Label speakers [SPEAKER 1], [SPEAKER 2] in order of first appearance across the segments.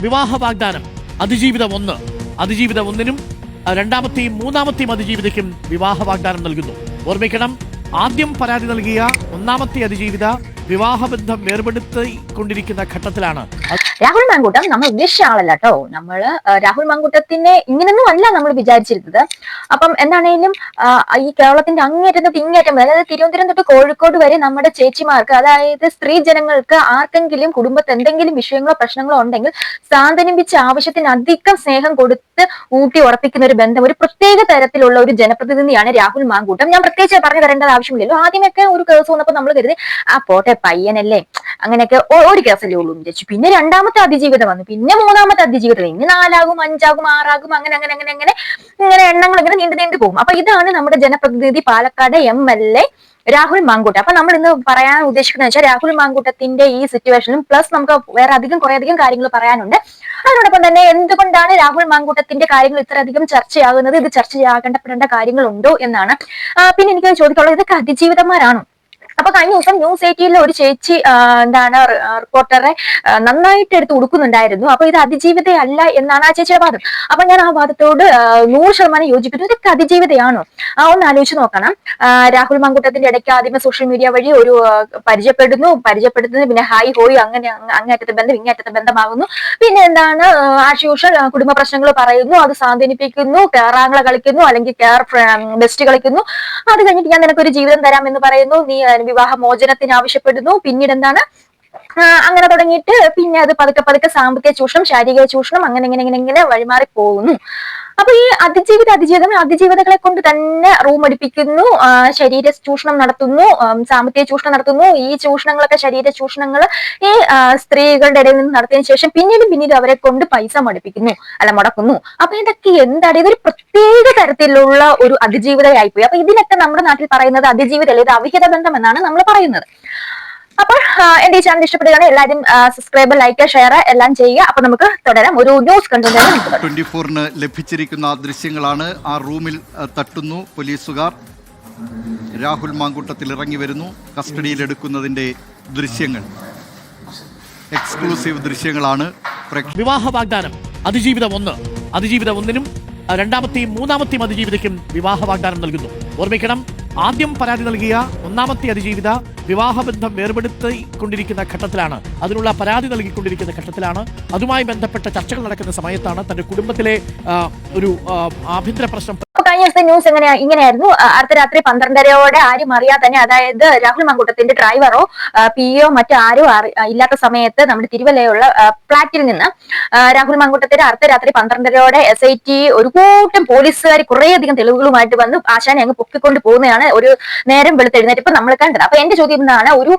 [SPEAKER 1] വിവാഹ വാഗ്ദാനം അതിജീവിതം 1 അതിജീവിതം 1-നും രണ്ടാമത്തെയും മൂന്നാമത്തെയും അതിജീവിതയ്ക്കും വിവാഹ വാഗ്ദാനം നൽകുന്നു. ഓർമ്മിക്കണം, ആദ്യം പരാതി നൽകിയ ഒന്നാമത്തെ അതിജീവിത വിവാഹബന്ധം വേർപെടുത്തിക്കൊണ്ടിരിക്കുന്ന ഘട്ടത്തിലാണ്.
[SPEAKER 2] രാഹുൽ മാങ്കൂട്ടം നമ്മൾ ഉദ്ദേശിച്ച ആളല്ല കേട്ടോ. നമ്മള് രാഹുൽ മാങ്കൂട്ടത്തിനെ ഇങ്ങനൊന്നും അല്ല നമ്മൾ വിചാരിച്ചിരുന്നത്. അപ്പം എന്താണേലും ഈ കേരളത്തിന്റെ അങ്ങേറ്റം തൊട്ട് ഇങ്ങേറ്റം വരെ, അതായത് തിരുവനന്തപുരം തൊട്ട് കോഴിക്കോട് വരെ നമ്മുടെ ചേച്ചിമാർക്ക്, അതായത് സ്ത്രീ ജനങ്ങൾക്ക് ആർക്കെങ്കിലും കുടുംബത്ത് എന്തെങ്കിലും വിഷയങ്ങളോ പ്രശ്നങ്ങളോ ഉണ്ടെങ്കിൽ സാന്ത്വനിപ്പിച്ച് ആവശ്യത്തിനധികം സ്നേഹം കൊടുത്ത് ഊട്ടി ഉറപ്പിക്കുന്ന ഒരു ബന്ധം, ഒരു പ്രത്യേക തരത്തിലുള്ള ഒരു ജനപ്രതിനിധിയാണ് രാഹുൽ മാങ്കൂട്ടം. ഞാൻ പ്രത്യേകിച്ച് പറഞ്ഞു തരേണ്ട ആവശ്യമില്ലല്ലോ. ആദ്യമൊക്കെ ഒരു കേസ് വന്നപ്പോൾ നമ്മൾ കരുതി പോട്ടെ പയ്യനല്ലേ, അങ്ങനെയൊക്കെ ഒരു കേസല്ലേ ഉള്ളൂ എന്ന് വിചാരിച്ചു. പിന്നെ രണ്ടാമത്തെ അതിജീവിതം വന്നു, പിന്നെ മൂന്നാമത്തെ അതിജീവിതം, ഇനി 4 ആകും 5 ആകും 6 ആകും, അങ്ങനെ അങ്ങനെ അങ്ങനെ അങ്ങനെ ഇങ്ങനെ എണ്ണങ്ങൾ ഇങ്ങനെ നീണ്ടു പോകും. അപ്പൊ ഇതാണ് നമ്മുടെ ജനപ്രതിനിധി പാലക്കാട് MLA രാഹുൽ മാങ്കൂട്ടം. അപ്പൊ നമ്മൾ ഇന്ന് പറയാൻ ഉദ്ദേശിക്കുന്നത് വെച്ചാൽ രാഹുൽ മാങ്കൂട്ടത്തിന്റെ ഈ സിറ്റുവേഷനും പ്ലസ് നമുക്ക് വേറെ കുറേയധികം കാര്യങ്ങൾ പറയാനുണ്ട്. അതിനോടൊപ്പം തന്നെ എന്തുകൊണ്ടാണ് രാഹുൽ മാങ്കൂട്ടത്തിന്റെ കാര്യങ്ങൾ ഇത്രയധികം ചർച്ചയാകുന്നത്, ഇത് ചർച്ചയാകപ്പെടേണ്ട കാര്യങ്ങളുണ്ടോ എന്നാണ്. പിന്നെ എനിക്ക് ചോദിക്കാനുള്ളത്, ഇതൊക്കെ അതിജീവിതന്മാരാണോ? അപ്പൊ കഴിഞ്ഞ ദിവസം News 18 ഒരു ചേച്ചി റിപ്പോർട്ടറെ നന്നായിട്ട് എടുത്ത് ഉടുക്കുന്നുണ്ടായിരുന്നു. അപ്പൊ ഇത് അതിജീവിതയല്ല എന്നാണ് ആ ചേച്ചിയുടെ വാദം. അപ്പൊ ഞാൻ ആ വാദത്തോട് 100% യോജിക്കുന്നു. ഇതൊക്കെ അതിജീവിതയാണോ? ഒന്ന് ആലോചിച്ച് നോക്കണം. രാഹുൽ മാങ്കൂട്ടത്തിന്റെ ഇടയ്ക്ക് ആദ്യമേ സോഷ്യൽ മീഡിയ വഴി ഒരു പരിചയപ്പെടുത്തുന്നു, പിന്നെ ഹായ് ഹോയ് അങ്ങനെ അങ്ങേറ്റത്തെ ബന്ധം ഇങ്ങേറ്റത്തെ ബന്ധമാകുന്നു. പിന്നെ എന്താണ് ആസ് യൂഷ്വൽ കുടുംബ പ്രശ്നങ്ങൾ പറയുന്നു, അത് സാന്ത്വനിപ്പിക്കുന്നു, കേറാങ്ങളെ കളിക്കുന്നു, അല്ലെങ്കിൽ ബെസ്റ്റ് കളിക്കുന്നു. അത് കഴിഞ്ഞിട്ട് ഞാൻ നിനക്കൊരു ജീവിതം തരാം എന്ന് പറയുന്നു, നീ വിവാഹ മോചനത്തിന് ആവശ്യപ്പെടുന്നു. പിന്നീട് എന്താണ് അങ്ങനെ തുടങ്ങിയിട്ട് പിന്നെ അത് പതുക്കെ സാമ്പത്തിക ചൂഷണം, ശാരീരിക ചൂഷണം, അങ്ങനെ ഇങ്ങനെ വഴിമാറി പോകുന്നു. അപ്പൊ ഈ അതിജീവിതകളെ കൊണ്ട് തന്നെ റൂം അടിപ്പിക്കുന്നു, ശരീര ചൂഷണം നടത്തുന്നു, സാമ്പത്തിക ചൂഷണം നടത്തുന്നു. ഈ ചൂഷണങ്ങളൊക്കെ, ശരീര ചൂഷണങ്ങൾ ഈ സ്ത്രീകളുടെ ഇടയിൽ നിന്ന് നടത്തിയതിനു ശേഷം പിന്നീട് അവരെ കൊണ്ട് പൈസ മുടക്കുന്നു. അപ്പൊ ഇതൊക്കെ എന്താണ്? ഇതൊരു പ്രത്യേക തരത്തിലുള്ള ഒരു അതിജീവിതയായിപ്പോയി. അപ്പൊ ഇതിനൊക്കെ നമ്മുടെ നാട്ടിൽ പറയുന്നത് അതിജീവിതമല്ല, ഇത് അവിഹിത ബന്ധം എന്നാണ് നമ്മൾ പറയുന്നത്. അപ്പോൾ എന്റെ ഈ ചാനൽ ഇഷ്ടപ്പെടുകയാണെങ്കിൽ എല്ലാവരും സബ്സ്ക്രൈബ്, ലൈക്ക്, ഷെയർ എല്ലാം ചെയ്യുക. അപ്പൊ നമുക്ക് തുടരാം. ഒരു ന്യൂസ് കണ്ടന്റ്
[SPEAKER 3] 24-ന് ലഭിച്ചിരിക്കുന്ന ദൃശ്യങ്ങളാണ്. ആ റൂമിൽ തട്ടുന്നു പോലീസുകാർ, രാഹുൽ മാങ്കൂട്ടത്തിൽ ഇറങ്ങി വരുന്നു, കസ്റ്റഡിയിലെടുക്കുന്നതിന്റെ ദൃശ്യങ്ങൾ, എക്സ്ക്ലൂസീവ് ദൃശ്യങ്ങളാണ്.
[SPEAKER 1] വിവാഹ വാഗ്ദാനം അതിജീവിതം 1 അതിജീവിതം 1-നും രണ്ടാമത്തെയും മൂന്നാമത്തെയും അതിജീവിതയ്ക്കും വിവാഹ വാഗ്ദാനം നൽകുന്നു. ഓർമ്മിക്കണം, ആദ്യം പരാതി നൽകിയ ഒന്നാമത്തെ അതിജീവിത വിവാഹബന്ധം വേർപെടുത്തിക്കൊണ്ടിരിക്കുന്ന ഘട്ടത്തിലാണ്, അതിനുള്ള പരാതി നൽകിക്കൊണ്ടിരിക്കുന്ന ഘട്ടത്തിലാണ്. അതുമായി ബന്ധപ്പെട്ട ചർച്ചകൾ നടക്കുന്ന സമയത്താണ് തന്റെ കുടുംബത്തിലെ ഒരു ആഭ്യന്തര പ്രശ്നം.
[SPEAKER 2] കഴിഞ്ഞ ദിവസത്തെ ന്യൂസ് ഇങ്ങനെയായിരുന്നു. അർദ്ധരാത്രി 12:30 ആരും അറിയാതെ തന്നെ, അതായത് രാഹുൽ മാങ്കൂട്ടത്തിന്റെ ഡ്രൈവറോ PO മറ്റോ ആരോ ഇല്ലാത്ത സമയത്ത് നമ്മുടെ തിരുവല്ലയുള്ള ഫ്ളാറ്റിൽ നിന്ന് രാഹുൽ മാങ്കൂട്ടത്തിന്റെ അർദ്ധരാത്രി 12:30 SIT ഒരു കൂട്ടം പോലീസുകാർ കുറേയധികം തെളിവുകളുമായിട്ട് വന്ന് ആശാനെ അങ്ങ് പൊക്കിക്കൊണ്ട് പോകുന്നതാണ് ഒരു നേരം വെളുത്തെഴുന്നേറ്റപ്പോൾ നമ്മൾ കണ്ടത്. അപ്പൊ എന്റെ ചോദ്യം എന്താണ്, ഒരു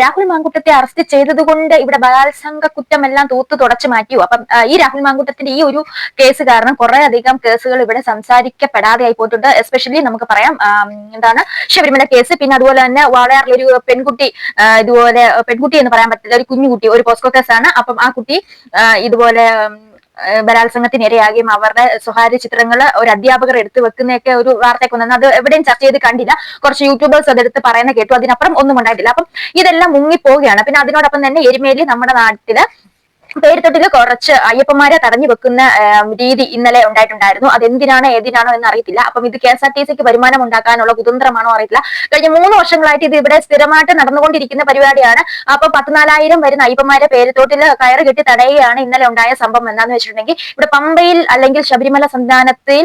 [SPEAKER 2] രാഹുൽ മാങ്കൂട്ടത്തെ അറസ്റ്റ് ചെയ്തത് കൊണ്ട് ഇവിടെ ബലാത്സംഗ കുറ്റമെല്ലാം തുടച്ചു മാറ്റിയോ? അപ്പം ഈ രാഹുൽ മാങ്കൂട്ടത്തിന്റെ ഈ ഒരു കേസ് കാരണം കുറേയധികം കേസുകൾ ഇവിടെ സംസാരിക്കപ്പെടാതെ ആയി പോയിട്ടുണ്ട്. എസ്പെഷ്യലി നമുക്ക് പറയാം എന്താണ് ശബരിമല കേസ്, പിന്നെ അതുപോലെ തന്നെ വാളയാറിൽ ഒരു പെൺകുട്ടി, ഇതുപോലെ പെൺകുട്ടി എന്ന് പറയാൻ പറ്റില്ല, ഒരു കുഞ്ഞുകുട്ടി, ഒരു പോസ്കോ കേസാണ്. അപ്പം ആ കുട്ടി ഇതുപോലെ ബലാത്സംഗത്തിന് ഇരയാകുകയും അവരുടെ സ്വകാര്യ ചിത്രങ്ങൾ ഒരു അധ്യാപകർ എടുത്തു വെക്കുന്നതൊക്കെ ഒരു വാർത്തയൊക്കെ വന്നു. അത് എവിടെയും ചർച്ച ചെയ്ത് കണ്ടില്ല. കുറച്ച് യൂട്യൂബേഴ്സ് അതെടുത്ത് പറയുന്ന കേട്ടു, അതിനപ്പുറം ഒന്നും ഉണ്ടായിട്ടില്ല. അപ്പം ഇതെല്ലാം മുങ്ങിപ്പോവുകയാണ്. പിന്നെ അതിനോടൊപ്പം തന്നെ എരുമേലി നമ്മുടെ നാട്ടില് പേരുത്തൊട്ടില് കുറച്ച് അയ്യപ്പന്മാരെ തടഞ്ഞു വെക്കുന്ന രീതി ഇന്നലെ ഉണ്ടായിട്ടുണ്ടായിരുന്നു. അതെന്തിനാണ് ഏതിനാണോ എന്ന് അറിയത്തില്ല. അപ്പം ഇത് KSRTCക്ക് വരുമാനം ഉണ്ടാക്കാനുള്ള കുതന്ത്രമാണോ അറിയില്ല. കഴിഞ്ഞ 3 വർഷങ്ങളായിട്ട് ഇത് ഇവിടെ സ്ഥിരമായിട്ട് നടന്നുകൊണ്ടിരിക്കുന്ന പരിപാടിയാണ്. അപ്പൊ 14,000 വരുന്ന അയ്യപ്പന്മാരെ പേരുത്തോട്ടില് കയറ് കെട്ടി തടയുകയാണ് ഇന്നലെ ഉണ്ടായ സംഭവം. എന്താന്ന് വെച്ചിട്ടുണ്ടെങ്കിൽ ഇവിടെ പമ്പയിൽ അല്ലെങ്കിൽ ശബരിമല സന്നിധാനത്തിൽ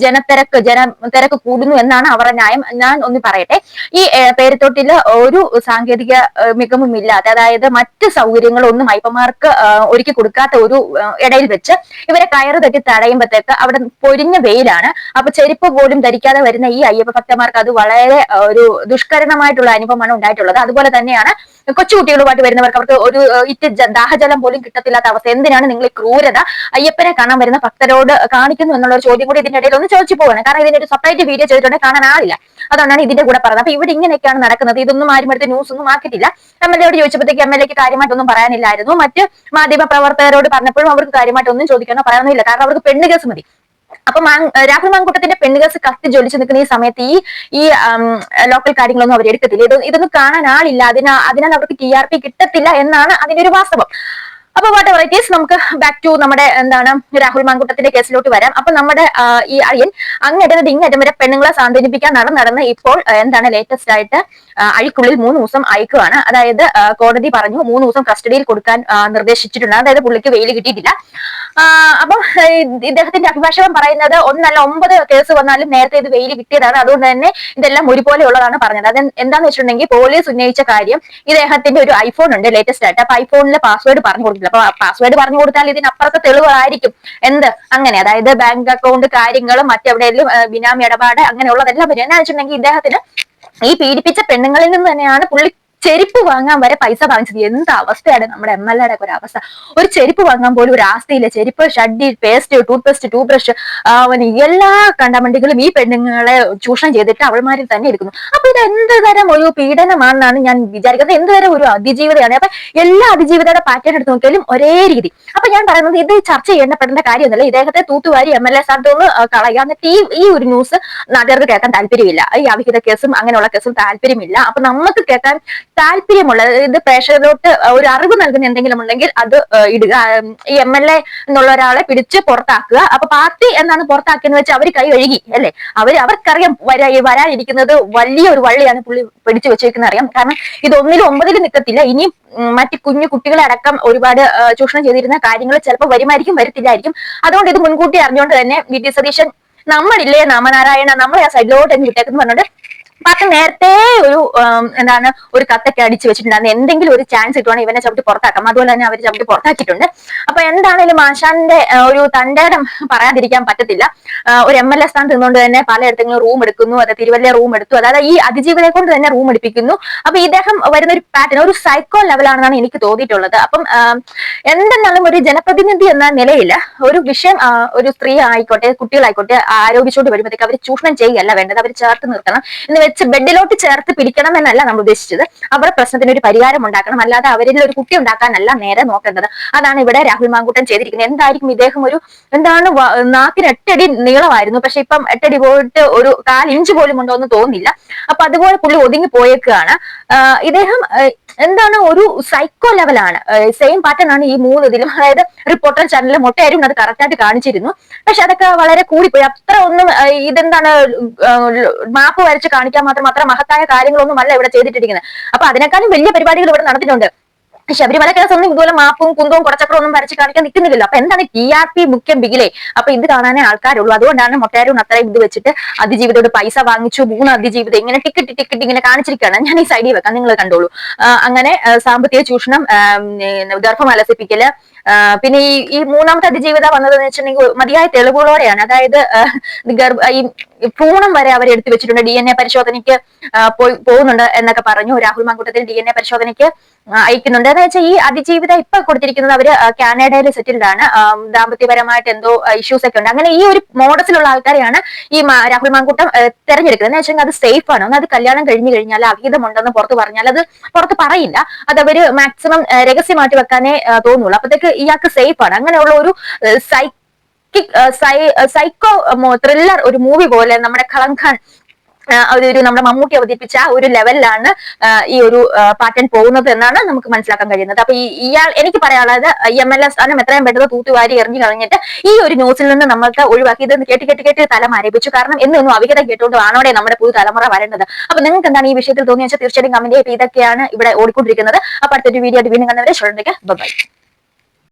[SPEAKER 2] ജനത്തിരക്ക് കൂടുന്നു എന്നാണ് അവരുടെ ന്യായം. ഞാൻ ഒന്ന് പറയട്ടെ, ഈ പേരുത്തോട്ടില് ഒരു സാങ്കേതിക മികവും ഇല്ലാതെ, അതായത് മറ്റ് സൗകര്യങ്ങളൊന്നും അയ്യപ്പന്മാർ ഒരുക്കി കൊടുക്കാത്ത ഒരു ഇടയിൽ വെച്ച് ഇവരെ കയറ് തട്ടി തടയുമ്പോഴത്തേക്ക് അവിടെ പൊരിഞ്ഞ വെയിലാണ്. അപ്പൊ ചെരുപ്പ് പോലും ധരിക്കാതെ വരുന്ന ഈ അയ്യപ്പ ഭക്തന്മാർക്ക് അത് വളരെ ഒരു ദുഷ്കരമായിട്ടുള്ള അനുഭവമാണ് ഉണ്ടായിട്ടുള്ളത്. അതുപോലെ തന്നെയാണ് കൊച്ചുകുട്ടികളുമായിട്ട് വരുന്നവർക്ക്, അവർക്ക് ഒരു ദാഹജലം പോലും കിട്ടത്തില്ലാത്ത അവസ്ഥ. എന്തിനാണ് നിങ്ങൾ ഈ ക്രൂരത അയ്യപ്പനെ കാണാൻ വരുന്ന ഭക്തരോട് കാണിക്കുന്നു എന്നുള്ള ഒരു ചോദ്യം കൂടി ഇതിന്റെ ഇടയിൽ ഒന്ന് ചോദിച്ചു പോവാണ്. കാരണം ഇതിന്റെ ഒരു സെപ്പറേറ്റ് വീഡിയോ ചെയ്തിട്ടുണ്ടെങ്കിൽ കാണാൻ ആളില്ല. അതുകൊണ്ടാണ് ഇതിന്റെ കൂടെ പറഞ്ഞത്. അപ്പൊ ഇവിടെ ഇങ്ങനെയൊക്കെയാണ് നടക്കുന്നത്. ഇതൊന്നും ആരും എടുത്ത് ന്യൂസ് ഒന്നും ആക്കിയിട്ടില്ല. MLA ചോദിച്ചപ്പോഴത്തേക്ക് MLAക്ക് കാര്യമായിട്ടൊന്നും പറയാനില്ലായിരുന്നു. മറ്റ് മാധ്യമ പ്രവർത്തകരോട് പറഞ്ഞപ്പോഴും അവർക്ക് കാര്യമായിട്ടൊന്നും ചോദിക്കാനോ പറയാനോ, കാരണം അവർക്ക് പെണ്ണ് കേസ് മതി. അപ്പൊ രാഹുൽ മാങ്കൂട്ടത്തിന്റെ പെണ്ണുകേസ് കത്തി ജ്വലിച്ചു നിൽക്കുന്ന ഈ സമയത്ത് ഈ ലോക്കൽ കാര്യങ്ങളൊന്നും അവർ എടുക്കത്തില്ല. ഇതൊന്നും കാണാൻ ആളില്ല. അതിനാൽ അവർക്ക് TRP കിട്ടത്തില്ല എന്നാണ് അതിന്റെ ഒരു വാസ്തവം. അപ്പൊ വാട്ട് എവർ ഇറ്റ് ഈസ്, നമുക്ക് ബാക്ക് ടു നമ്മുടെ എന്താണ് രാഹുൽ മാങ്കുട്ടത്തിന്റെ കേസിലോട്ട് വരാം. അപ്പൊ നമ്മുടെ ഈ അയ്യൻ അങ്ങേറ്റത് ഇങ്ങേറ്റം വരെ പെണ്ണുങ്ങളെ സാന്ത്വനിപ്പിക്കാൻ നടന്ന് ഇപ്പോൾ എന്താണ് ലേറ്റസ്റ്റ് ആയിട്ട് അഴിക്കുള്ളിൽ 3 ദിവസം അയക്കുകയാണ്. അതായത് കോടതി പറഞ്ഞു 3 ദിവസം കസ്റ്റഡിയിൽ കൊടുക്കാൻ നിർദ്ദേശിച്ചിട്ടുണ്ട്. അതായത് പുള്ളിക്ക് വെയിൽ കിട്ടിയിട്ടില്ല. അപ്പം ഇദ്ദേഹത്തിന്റെ അഭിഭാഷകൻ പറയുന്നത് ഒന്നല്ല 9 കേസ് വന്നാലും നേരത്തെ ഇത് വെയിൽ കിട്ടിയതാണ്, അതുകൊണ്ട് തന്നെ ഇതെല്ലാം ഒരുപോലെ ഉള്ളതാണ് പറഞ്ഞത്. അത് എന്താന്ന് വെച്ചിട്ടുണ്ടെങ്കിൽ പോലീസ് ഉന്നയിച്ച കാര്യം ഇദ്ദേഹത്തിന്റെ ഒരു ഐഫോൺ ഉണ്ട് ലേറ്റസ്റ്റ് ആയിട്ട്. അപ്പൊ ഐഫോണിലെ പാസ്വേഡ് പറഞ്ഞു കൊടുത്തില്ല. അപ്പൊ പാസ്വേഡ് പറഞ്ഞു കൊടുത്താൽ ഇതിനപ്പുറത്തെ തെളിവുകളായിരിക്കും എന്ത് അങ്ങനെ, അതായത് ബാങ്ക് അക്കൗണ്ട് കാര്യങ്ങളും മറ്റെവിടെയെങ്കിലും ബിനാമി ഇടപാട് അങ്ങനെയുള്ളതെല്ലാം വരും. എന്നാ വെച്ചിട്ടുണ്ടെങ്കിൽ ഇദ്ദേഹത്തിന് ഈ പീഡിപ്പിച്ച പെണ്ണുങ്ങളിൽ നിന്ന് തന്നെയാണ് പുള്ളി ചെരുപ്പ് വാങ്ങാൻ വരെ പൈസ വാങ്ങിച്ചത്. എന്ത് അവസ്ഥയാണ് നമ്മുടെ MLA യുടെ ഒരു അവസ്ഥ. ഒരു ചെരുപ്പ് വാങ്ങാൻ പോലും ഒരു ആസ്തിയില്ല. ചെരുപ്പ്, ഷഡ്ഡി, പേസ്റ്റ്, ടൂത്ത് ബ്രഷ്, എല്ലാ കണ്ടമണ്ടികളും ഈ പെണ്ണുങ്ങളെ ചൂഷണം ചെയ്തിട്ട് അവൾമാരിൽ തന്നെ എടുക്കുന്നു. അപ്പൊ ഇത് എന്ത് തരം ഒരു പീഡനമാണെന്നാണ് ഞാൻ വിചാരിക്കുന്നത്. എന്ത് തരം ഒരു അതിജീവിതയാണ്. അപ്പൊ എല്ലാ അതിജീവിതയുടെ പാറ്റേൺ എടുത്ത് നോക്കിയാലും ഒരേ രീതി. അപ്പൊ ഞാൻ പറയുന്നത് ഇത് ചർച്ച ചെയ്യേണ്ടപ്പെടേണ്ട കാര്യമൊന്നുമല്ല. ഇദ്ദേഹത്തെ തൂത്തുവാരി MLA സ്ഥാനത്ത് നിന്ന് കളയുക. എന്നിട്ട് ഈ ഒരു ന്യൂസ് നാട്ടുകാർക്ക് കേൾക്കാൻ താല്പര്യമില്ല. ഈ അവിഹിത കേസും അങ്ങനെയുള്ള കേസും താല്പര്യമില്ല. അപ്പൊ നമുക്ക് കേൾക്കാൻ താല്പര്യമുള്ള, ഇത് പ്രേക്ഷകരോട്ട് ഒരു അറിവ് നൽകുന്ന എന്തെങ്കിലും ഉണ്ടെങ്കിൽ അത് ഇടുക. ഈ MLA എന്നുള്ള ഒരാളെ പിടിച്ച് പുറത്താക്കുക. അപ്പൊ പാർട്ടി എന്നാണ് പുറത്താക്കിയെന്ന് വെച്ചാൽ അവർ കൈ കഴുകി അല്ലെ. അവർക്കറിയാം വരാനിരിക്കുന്നത് വലിയൊരു വള്ളിയാണ് പുള്ളി പിടിച്ചു വെച്ചേക്കുന്ന അറിയാം. കാരണം ഇത് 1-ലും 9-ലും നിൽക്കത്തില്ല. ഇനിയും മറ്റ് കുഞ്ഞു കുട്ടികളെ അടക്കം ഒരുപാട് ചൂഷണം ചെയ്തിരുന്ന കാര്യങ്ങൾ ചിലപ്പോൾ വരുമായിരിക്കും, വരത്തില്ലായിരിക്കും. അതുകൊണ്ട് ഇത് മുൻകൂട്ടി അറിഞ്ഞുകൊണ്ട് തന്നെ VT സതീശൻ നമ്മളില്ലേ നാമനാരായണ നമ്മളെ ആ സൈഡിലോട്ട് എന്ന് വിട്ടേക്കെന്ന് പറഞ്ഞിട്ട് പാർട്ടി നേരത്തെ എന്താണ് ഒരു കത്തൊക്കെ അടിച്ചു വെച്ചിട്ടുണ്ടായിരുന്നു. എന്തെങ്കിലും ഒരു ചാൻസ് കിട്ടുവാണെങ്കിൽ ഇവനെ ചവിട്ടി പുറത്താക്കാം. അതുപോലെ തന്നെ അവർ ചവിട്ടി പുറത്താക്കിയിട്ടുണ്ട്. അപ്പൊ എന്താണേലും ആശാന്റെ ഒരു തന്റേടം പറയാതിരിക്കാൻ പറ്റത്തില്ല. ഒരു MLA സ്ഥാനത്ത് നിന്നുകൊണ്ട് തന്നെ പലയിടത്തും റൂം എടുക്കുന്നു. അത് തിരുവല്ല റൂം എടുത്തു. അതായത് ഈ അതിജീവിതയെ കൊണ്ട് തന്നെ റൂം എടുപ്പിക്കുന്നു. അപ്പൊ ഇദ്ദേഹം വരുന്ന ഒരു പാറ്റേൺ ഒരു സൈക്കോ ലെവലാണെന്നാണ് എനിക്ക് തോന്നിയിട്ടുള്ളത്. അപ്പം എന്തെന്നാലും ഒരു ജനപ്രതിനിധി എന്ന നിലയിൽ ഒരു വിഷയം ഒരു സ്ത്രീ ആയിക്കോട്ടെ കുട്ടികളായിക്കോട്ടെ ആരോപിച്ചുകൊണ്ട് വരുമ്പോഴത്തേക്ക് അവർ ചൂഷണം ചെയ്യുകയല്ല വേണ്ടത്. അവർ ചേർത്ത് നിർത്തണം എന്ന് വെച്ച് ബെഡിലോട്ട് ചേർത്ത് പിടിക്കണം എന്നല്ല നമ്മൾ ഉദ്ദേശിച്ചത്. അവരുടെ പ്രശ്നത്തിന് ഒരു പരിഹാരം ഉണ്ടാക്കണം. അല്ലാതെ അവരിൽ ഒരു കുട്ടി ഉണ്ടാക്കാനല്ല നേരെ നോക്കേണ്ടത്. അതാണ് ഇവിടെ രാഹുൽ മാങ്കൂട്ടൻ ചെയ്തിരിക്കുന്നത്. എന്തായിരിക്കും ഇദ്ദേഹം ഒരു എന്താണ് നാക്കിന് 8 അടി നീളമായിരുന്നു. പക്ഷെ ഇപ്പം 8 അടി പോയിട്ട് ഒരു 1/4 ഇഞ്ച് പോലും ഉണ്ടോ എന്ന് തോന്നുന്നില്ല. അപ്പൊ അതുപോലെ പുള്ളി ഒതുങ്ങി പോയേക്കാണ്. ഇദ്ദേഹം എന്താണ് ഒരു സൈക്കോ ലെവലാണ്. സെയിം പാറ്റേൺ ആണ് ഈ 3 ഇതിലും. അതായത് റിപ്പോർട്ടർ ചാനലിൽ മൊട്ടയാരും അത് കറക്റ്റ് ആയിട്ട് കാണിച്ചിരുന്നു. പക്ഷെ അതൊക്കെ വളരെ കൂടിപ്പോയി. അത്ര ഒന്നും ഇതെന്താണ് മാപ്പ് വരച്ച് കാണിക്കാൻ മാത്രം അത്ര മഹത്തായ കാര്യങ്ങളൊന്നും അല്ല ഇവിടെ ചെയ്തിട്ടിരിക്കുന്നത്. അപ്പൊ അതിനേക്കാളും വലിയ പരിപാടികൾ ഇവിടെ നടത്തിയിട്ടുണ്ട്. ശബരിമല കേസൊന്നും ഇതുപോലെ മാപ്പും കുന്തവും കുറച്ചപ്പുറം ഒന്നും വരച്ച് കാണിക്കാൻ നിൽക്കുന്നില്ലല്ലോ. അപ്പൊ എന്താണ് TRP മുഖ്യം ബിഗിലേ. അപ്പൊ ഇത് കാണാനേ ആൾക്കാരുള്ളൂ. അതുകൊണ്ടാണ് മൊട്ടയാരും അത്രയും ഇത് വെച്ചിട്ട് അതിജീവിതയോട് പൈസ വാങ്ങിച്ചു 3 അതിജീവിതം ഇങ്ങനെ ടിക്കറ്റ് ഇങ്ങനെ കാണിച്ചിരിക്കുകയാണ്. ഞാൻ ഈ സൈഡിൽ വെക്കാം, നിങ്ങൾ കണ്ടോളൂ. അങ്ങനെ സാമ്പത്തിക ചൂഷണം, ഗർഭം അലസിപ്പിക്കല്, പിന്നെ ഈ 3ാമത്തെ അതിജീവിത വന്നതെന്ന് വെച്ചിട്ടുണ്ടെങ്കിൽ മതിയായ തെളിവുകളോടെയാണ്. അതായത് ഈ ഭ്രൂണം വരെ അവർ എടുത്തു വെച്ചിട്ടുണ്ട്. DNA പരിശോധനയ്ക്ക് പോകുന്നുണ്ട് എന്നൊക്കെ പറഞ്ഞു. രാഹുൽ മാങ്കൂട്ടത്തിൽ DNA പരിശോധനയ്ക്ക് അയക്കുന്നുണ്ട്. എന്ന് വെച്ചാൽ ഈ അതിജീവിത ഇപ്പൊ കൊടുത്തിരിക്കുന്നത് അവര് കാനഡയിൽ സെറ്റിൽഡ് ആണ്. ദാമ്പത്യപരമായിട്ട് എന്തോ ഇഷ്യൂസ് ഒക്കെ ഉണ്ട്. അങ്ങനെ ഈ ഒരു മോഡസിലുള്ള ആൾക്കാരെയാണ് ഈ രാഹുൽ മാങ്കൂട്ടം തെരഞ്ഞെടുക്കുന്നത്. എന്ന് വെച്ചാൽ അത് സേഫ് ആണ്. അത് കല്യാണം കഴിഞ്ഞു കഴിഞ്ഞാൽ അവിഹിതമുണ്ടെന്ന് പുറത്ത് പറഞ്ഞാൽ അത് പുറത്ത് പറയില്ല. അത് അവര് മാക്സിമം രഹസ്യമായിട്ട് വെക്കാനേ തോന്നുള്ളൂ. അപ്പത്തേക്ക് ഇയാൾക്ക് സേഫ് ആണ്. അങ്ങനെയുള്ള ഒരു സൈക്കോ ത്രില്ലർ ഒരു മൂവി പോലെ നമ്മുടെ കളങ്കാൻ ഒരു നമ്മുടെ മമ്മൂട്ടി അവതരിപ്പിച്ച ഒരു ലെവലിലാണ് ഈ ഒരു പാറ്റേൺ പോകുന്നത് എന്നാണ് നമുക്ക് മനസ്സിലാക്കാൻ കഴിയുന്നത്. അപ്പൊ ഇയാൾ എനിക്ക് പറയാനുള്ളത് MLA സ്ഥാനം എത്രയും പെട്ടെന്ന് തൂത്തുവാരി എറിഞ്ഞു കളഞ്ഞിട്ട് ഈ ഒരു ന്യൂസിൽ നിന്ന് നമ്മൾക്ക് ഒഴിവാക്കി. ഇത് കേട്ട് തല മരവിച്ചു. കാരണം എന്നൊന്നും അവിഹിതം കേട്ടുകൊണ്ട് ആണോടെ നമ്മുടെ പുതു തലമുറ വരേണ്ടത്. അപ്പൊ നിങ്ങൾക്ക് എന്താണ് ഈ വിഷയത്തിൽ തോന്നിയാൽ തീർച്ചയായിട്ടും കമന്റ് ചെയ്ത്. ഇതൊക്കെയാണ് ഇവിടെ ഓടിക്കൊണ്ടിരിക്കുന്നത്. അപ്പൊ അടുത്തൊരു വീഡിയോ വീണ്ടും കണ്ടവരെ ബൈ.